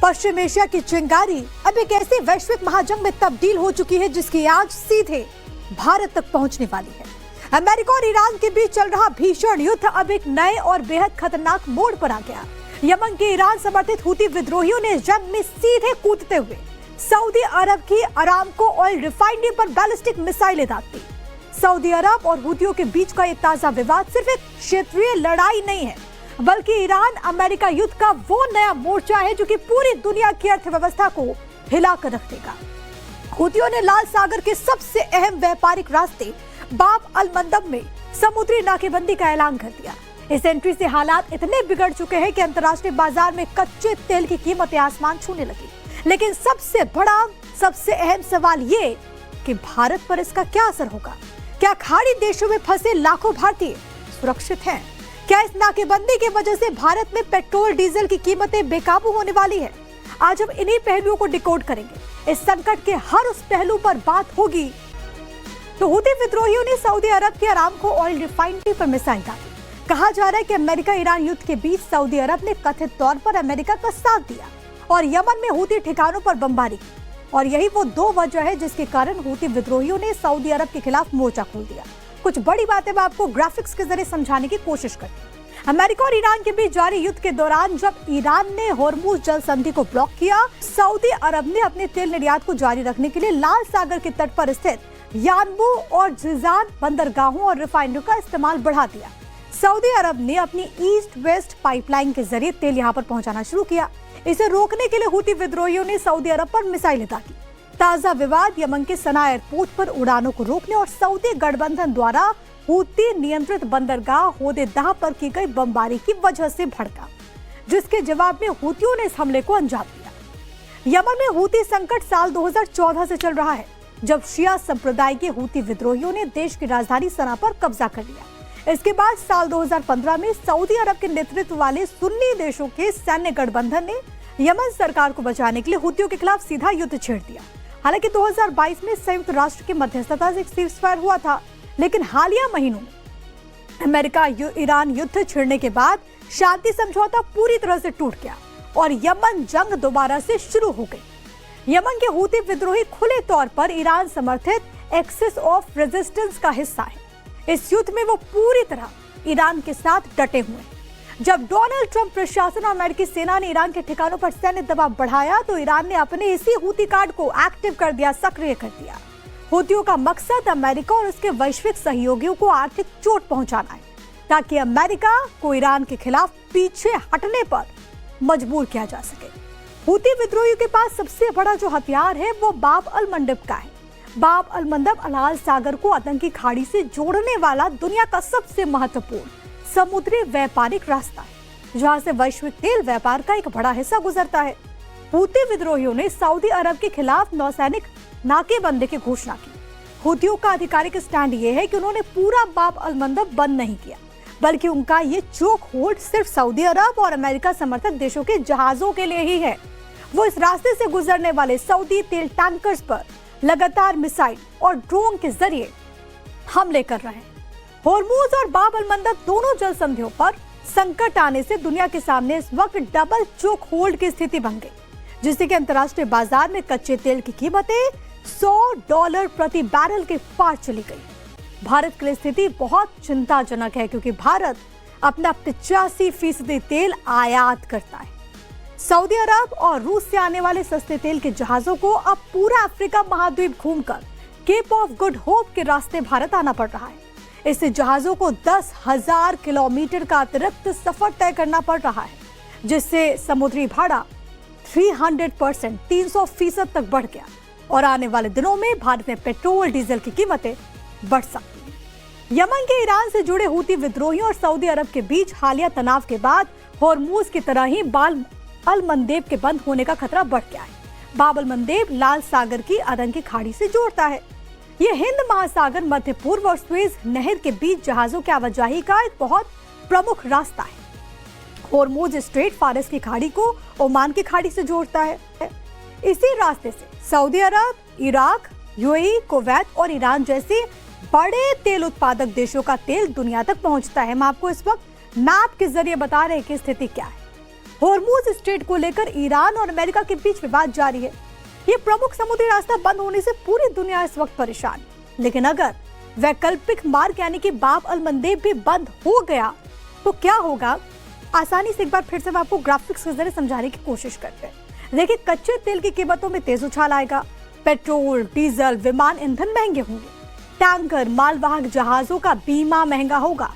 पश्चिम Asia की चिंगारी अब एक ऐसी वैश्विक महाजंग में तब्दील हो चुकी है जिसकी आग सीधे भारत तक पहुंचने वाली है। अमेरिका और ईरान के बीच चल रहा भीषण युद्ध अब एक नए और बेहद खतरनाक मोड़ पर आ गया। यमन के ईरान समर्थित हूती विद्रोहियों ने जंग में सीधे कूदते हुए सऊदी अरब की अरामको ऑयल रिफाइनरी पर बैलिस्टिक मिसाइलें दाग दी। सऊदी अरब और हूतियों के बीच का ये ताजा विवाद सिर्फ एक क्षेत्रीय लड़ाई नहीं है, बल्कि ईरान अमेरिका युद्ध का वो नया मोर्चा है जो कि पूरी दुनिया की अर्थव्यवस्था को हिलाकर रख देगा। हूतियों ने लाल सागर के सबसे अहम व्यापारिक रास्ते बाब अल मंदब में समुद्री नाकेबंदी का ऐलान कर दिया। इस एंट्री से हालात इतने बिगड़ चुके हैं कि अंतर्राष्ट्रीय बाजार में कच्चे तेल की कीमतें आसमान छूने लगी। लेकिन सबसे बड़ा, सबसे अहम सवाल ये कि भारत पर इसका क्या असर होगा। क्या खाड़ी देशों में फंसे लाखों भारतीय सुरक्षित हैं? क्या इस नाकेबंदी की वजह से भारत में पेट्रोल डीजल की कीमतें बेकाबू होने वाली है? आज हम इन्हीं पहलुओं को डिकोड करेंगे। इस संकट के हर उस पहलू पर बात होगी। तो हूती विद्रोहियों ने सऊदी अरब के अरामको ऑयल रिफाइनरी पर मिसाइल दागी। कहा जा रहा है कि अमेरिका ईरान युद्ध के बीच सऊदी अरब ने कथित तौर पर अमेरिका का साथ दिया और यमन में हूती ठिकानों पर बमबारी की। और यही वो दो वजह है जिसके कारण हूती विद्रोहियों ने सऊदी अरब के खिलाफ मोर्चा खोल दिया। कुछ बड़ी बातें मैं आपको ग्राफिक्स के जरिए समझाने की कोशिश करती हूँ। अमेरिका और ईरान के बीच जारी युद्ध के दौरान जब ईरान ने होर्मुज जल संधि को ब्लॉक किया, सऊदी अरब ने अपने तेल निर्यात को जारी रखने के लिए लाल सागर के तट पर स्थित यानबू और जिजान बंदरगाहों और रिफाइनरी का इस्तेमाल बढ़ा दिया। सऊदी अरब ने अपनी ईस्ट वेस्ट पाइपलाइन के जरिए तेल यहां पर पहुंचाना शुरू किया। इसे रोकने के लिए हूती विद्रोहियों ने सऊदी अरब पर मिसाइलें दागी। ताजा विवाद यमन के सना एयरपोर्ट पर उड़ानों को रोकने और सऊदी गठबंधन द्वारा हूती नियंत्रित बंदरगाह होदेदाह पर की गई बमबारी की वजह से भड़का, जिसके जवाब में हूतियों ने इस हमले को अंजाम दिया। यमन में हूती संकट साल 2014 से चल रहा है, जब शिया संप्रदाय के हूती विद्रोहियों ने देश की राजधानी सना पर कब्जा कर लिया। इसके बाद साल 2015 में सऊदी अरब के नेतृत्व वाले सुन्नी देशों के सैन्य गठबंधन ने यमन सरकार को बचाने के लिए हूतियों के खिलाफ सीधा युद्ध छेड़ दिया। हालांकि 2022 में संयुक्त राष्ट्र की मध्यस्थता से एक सीज़फायर हुआ था, लेकिन हालिया महीनों में अमेरिका ईरान युद्ध छिड़ने के बाद शांति समझौता पूरी तरह से टूट गया और यमन जंग दोबारा से शुरू हो गई। यमन के हूती विद्रोही खुले तौर पर ईरान समर्थित एक्सिस ऑफ रेजिस्टेंस का हिस्सा है। इस युद्ध में वो पूरी तरह ईरान के साथ डटे हुए हैं। जब डोनाल्ड ट्रंप प्रशासन और अमेरिकी सेना ने ईरान के ठिकानों पर सैन्य दबाव बढ़ाया तो ईरान ने अपने इसी हूती कार्ड को एक्टिव कर दिया, सक्रिय कर दिया। हूतियों का मकसद अमेरिका और उसके वैश्विक सहयोगियों को आर्थिक चोट पहुंचाना है, ताकि अमेरिका को ईरान के खिलाफ पीछे हटने पर मजबूर किया जा सके। हूती विद्रोहियों के पास सबसे बड़ा जो हथियार है वो बाब अल मंडब का है। बाब अल मंडब लाल सागर को आतंकी खाड़ी से जोड़ने वाला दुनिया का सबसे महत्वपूर्ण समुद्री व्यापारिक रास्ता है, जहां से वैश्विक तेल व्यापार का एक बड़ा हिस्सा गुजरता है। हूती विद्रोहियों ने सऊदी अरब के खिलाफ नौसैनिक नाकेबंदी की घोषणा की। हूतियों का आधिकारिक स्टैंड ये है कि उन्होंने पूरा बाब अल मंदब बंद नहीं किया, बल्कि उनका ये चोक होल्ड सिर्फ सऊदी अरब और अमेरिका समर्थित देशों के जहाजों के लिए ही है। वो इस रास्ते से गुजरने वाले सऊदी तेल टैंकर्स पर लगातार मिसाइल और ड्रोन के जरिए हमले कर रहे हैं। होर्मुज और बाब अल मंदब दोनों जल संधियों पर संकट आने से दुनिया के सामने इस वक्त डबल चोक होल्ड की स्थिति बन गई, जिससे कि अंतर्राष्ट्रीय बाजार में कच्चे तेल की कीमतें $100 प्रति बैरल के पार चली गई। भारत के लिए स्थिति बहुत चिंताजनक है, क्योंकि भारत अपना 85% तेल आयात करता है। सऊदी अरब और रूस से आने वाले सस्ते तेल के जहाजों को अब पूरा अफ्रीका महाद्वीप घूमकर केप ऑफ गुड होप के रास्ते भारत आना पड़ रहा है। इससे जहाजों को 10,000 किलोमीटर का अतिरिक्त सफर तय करना पड़ रहा है, जिससे समुद्री भाड़ा 300% तक बढ़ गया और आने वाले दिनों में भारत में पेट्रोल डीजल की कीमतें बढ़ सकती हैं। यमन के ईरान से जुड़े हूती विद्रोहियों और सऊदी अरब के बीच हालिया तनाव के बाद होर्मुज की तरह ही बाब अल मंदेब के बंद होने का खतरा बढ़ गया है। बाब अल मंदेब लाल सागर की आतंकी खाड़ी से जोड़ता है। यह हिंद महासागर, मध्य पूर्व और स्वेज नहर के बीच जहाजों की आवाजाही का एक बहुत प्रमुख रास्ता है। होर्मुज स्ट्रेट फारस की खाड़ी को ओमान की खाड़ी से जोड़ता है। इसी रास्ते से सऊदी अरब, इराक, यूएई, कुवैत और ईरान जैसे बड़े तेल उत्पादक देशों का तेल दुनिया तक पहुंचता है। हम आपको इस वक्त मैप के जरिए बता रहे हैं कि स्थिति क्या है। होर्मुज स्ट्रेट को लेकर ईरान और अमेरिका के बीच विवाद जारी है। ये प्रमुख समुद्री रास्ता बंद होने से पूरी दुनिया इस वक्त परेशान है। लेकिन अगर वैकल्पिक मार्ग यानी कि बाब अल मंदेब भी बंद हो गया तो क्या होगा? आसानी से एक बार फिर से मैं आपको ग्राफिक्स के जरिए समझाने की कोशिश करते हैं। देखिए, कच्चे तेल की कीमतों में तेज उछाल आएगा। पेट्रोल, डीजल, विमान ईंधन महंगे होंगे। टैंकर, मालवाहक जहाजों का बीमा महंगा होगा।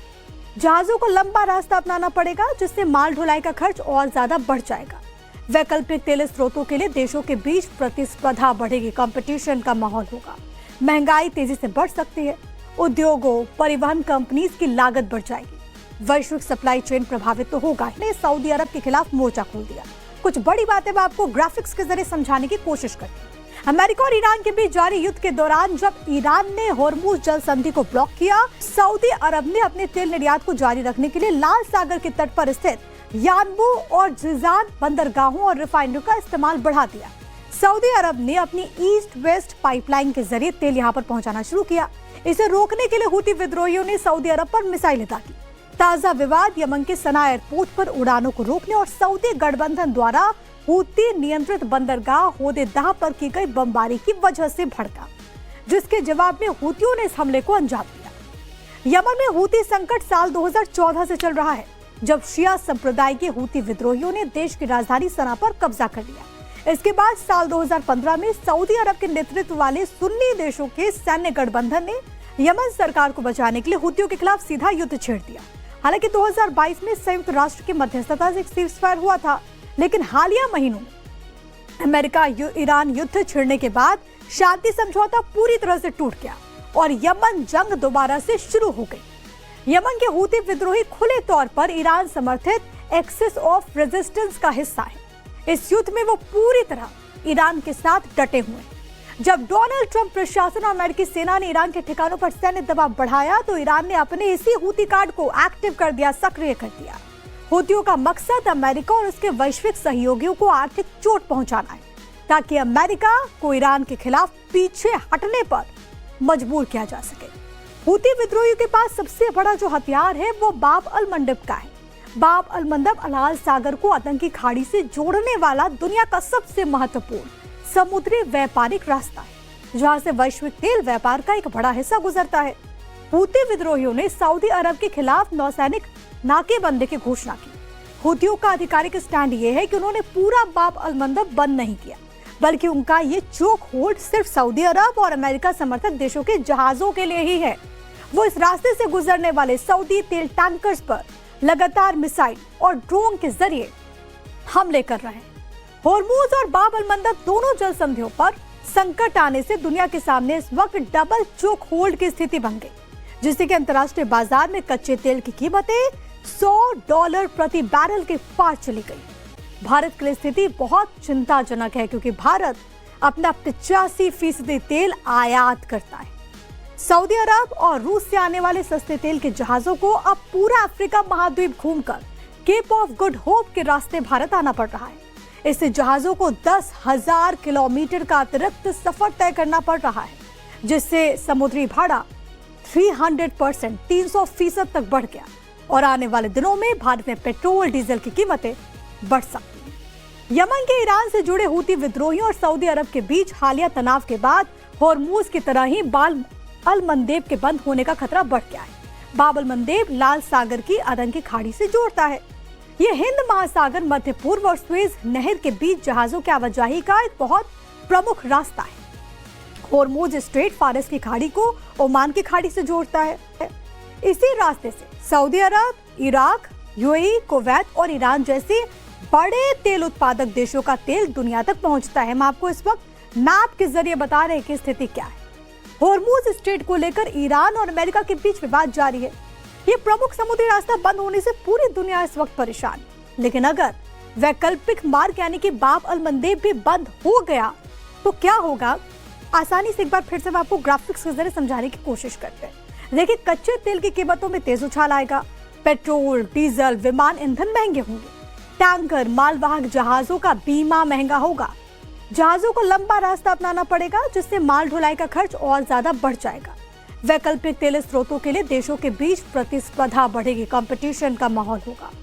जहाजों को लंबा रास्ता अपनाना पड़ेगा, जिससे माल ढुलाई का खर्च और ज्यादा बढ़ जाएगा। वैकल्पिक तेल स्रोतों के लिए देशों के बीच प्रतिस्पर्धा बढ़ेगी, कंपटीशन का माहौल होगा। महंगाई तेजी से बढ़ सकती है। उद्योगों, परिवहन कंपनीज की लागत बढ़ जाएगी। वैश्विक सप्लाई चेन प्रभावित तो होगा। ने सऊदी अरब के खिलाफ मोर्चा खोल दिया। कुछ बड़ी बातें मैं आपको ग्राफिक्स के जरिए समझाने की कोशिश करती हूँ। अमेरिका और ईरान के बीच जारी युद्ध के दौरान जब ईरान ने होर्मुज जल संधि को ब्लॉक किया, सऊदी अरब ने अपने तेल निर्यात को जारी रखने के लिए लाल सागर के तट पर स्थित यानबू और जिजान बंदरगाहों और रिफाइनरी का इस्तेमाल बढ़ा दिया। सऊदी अरब ने अपनी ईस्ट वेस्ट पाइपलाइन के जरिए तेल यहां पर पहुंचाना शुरू किया। इसे रोकने के लिए हूती विद्रोहियों ने सऊदी अरब पर मिसाइलें दागी। ताजा विवाद यमन के सना एयरपोर्ट पर उड़ानों को रोकने और सऊदी गठबंधन द्वारा हूती नियंत्रित बंदरगाह होदेदाह पर की गई बमबारी की वजह से भड़का, जिसके जवाब में हूतियों ने इस हमले को अंजाम दिया। यमन में हूती संकट साल 2014 से चल रहा है, जब शिया संप्रदाय के हूती विद्रोहियों ने देश की राजधानी सना पर कब्जा कर लिया। इसके बाद साल 2015 में सऊदी अरब के नेतृत्व वाले सुन्नी देशों के सैन्य गठबंधन ने यमन सरकार को बचाने के लिए हूतियों के खिलाफ सीधा युद्ध छेड़ दिया। हालांकि 2022 में संयुक्त राष्ट्र की मध्यस्थता से एक सीज़फायर हुआ था, लेकिन हालिया महीनों में अमेरिका ईरान युद्ध छिड़ने के बाद शांति समझौता पूरी तरह से टूट गया और यमन जंग दोबारा से शुरू हो गई। यमन के हूती विद्रोही खुले तौर पर ईरान समर्थित एक्सिस ऑफ रेजिस्टेंस का हिस्सा है। इस युद्ध में वो पूरी तरह ईरान के साथ डटे हुए हैं। जब डोनाल्ड ट्रंप प्रशासन और अमेरिकी सेना ने ईरान के ठिकानों पर सैन्य दबाव बढ़ाया तो ईरान ने अपने इसी हूती कार्ड को एक्टिव कर दिया, सक्रिय कर दिया। हूतियों का मकसद अमेरिका और उसके वैश्विक सहयोगियों को आर्थिक चोट पहुंचाना है, ताकि अमेरिका को ईरान के खिलाफ पीछे हटने पर मजबूर किया जा सके। हूती विद्रोहियों के पास सबसे बड़ा जो हथियार है वो बाब अल मंडेब का है। बाब अल मंडेब लाल सागर को आतंकी खाड़ी से जोड़ने वाला दुनिया का सबसे महत्वपूर्ण समुद्री व्यापारिक रास्ता है, जहां से वैश्विक तेल व्यापार का एक बड़ा हिस्सा गुजरता है। हूती विद्रोहियों ने सऊदी अरब के खिलाफ नौसैनिक नाकेबंदी की घोषणा की। हूतियों का आधिकारिक स्टैंड ये है कि उन्होंने पूरा बाब अल मंदेब बंद नहीं किया, बल्कि उनका ये चोक होल्ड सिर्फ सऊदी अरब और अमेरिका समर्थक देशों के जहाजों के लिए ही है। वो इस रास्ते से गुजरने वाले सऊदी तेल टैंकर्स पर लगातार मिसाइल और ड्रोन के जरिए हमले कर रहे हैं। होर्मुज और बाब अल मंदेब दोनों जल संधियों पर संकट आने से दुनिया के सामने इस वक्त डबल चोक होल्ड की स्थिति बन गई, जिससे कि अंतर्राष्ट्रीय बाजार में कच्चे तेल की कीमतें $100 प्रति बैरल के पार चली गई। भारत के लिए स्थिति बहुत चिंताजनक है, क्योंकि भारत अपना 85% तेल आयात करता है। सऊदी अरब और रूस से आने वाले सस्ते तेल के जहाजों को अब पूरा अफ्रीका महाद्वीप घूमकर केप ऑफ गुड होप के रास्ते भारत आना पड़ रहा है। इससे जहाजों को 10,000 किलोमीटर का अतिरिक्त सफर तय करना पड़ रहा है, जिससे समुद्री भाड़ा 300% तक बढ़ गया और आने वाले दिनों में भारत में पेट्रोल डीजल की कीमतें बढ़ सकती हैं। यमन के ईरान से जुड़े हूती विद्रोहियों और सऊदी अरब के बीच हालिया तनाव के बाद होर्मुज की तरह ही बाब अल मंदेब के बंद होने का खतरा बढ़ गया है। बाब अल मंदेब लाल सागर की आतंकी खाड़ी से जोड़ता है। यह हिंद महासागर, मध्य पूर्व और स्वेज नहर के बीच जहाजों की आवाजाही का एक बहुत प्रमुख रास्ता है। होर्मुज स्ट्रेट फारस की खाड़ी को ओमान की खाड़ी से जोड़ता है। इसी रास्ते से सऊदी अरब, इराक, यूएई, कुवैत और ईरान जैसे बड़े तेल उत्पादक देशों का तेल दुनिया तक पहुंचता है। हम आपको इस वक्त मैप के जरिए बता रहे हैं कि स्थिति क्या है। होर्मुज स्ट्रेट को लेकर ईरान और अमेरिका के बीच विवाद जारी है। ये प्रमुख समुद्री रास्ता बंद होने से पूरी दुनिया इस वक्त परेशान है। लेकिन अगर वैकल्पिक मार्ग यानी कि बाब अल मंदेब भी बंद हो गया तो क्या होगा? आसानी से एक बार फिर से मैं आपको ग्राफिक्स के जरिए समझाने की कोशिश करते हैं। देखिए, कच्चे तेल की कीमतों में तेज उछाल आएगा। पेट्रोल, डीजल, विमान ईंधन महंगे होंगे। टैंकर, मालवाहक जहाजों का बीमा महंगा होगा। जहाजों को लंबा रास्ता अपनाना पड़ेगा, जिससे माल ढुलाई का खर्च और ज्यादा बढ़ जाएगा। वैकल्पिक तेल स्रोतों के लिए देशों के बीच प्रतिस्पर्धा बढ़ेगी, कंपटीशन का माहौल होगा।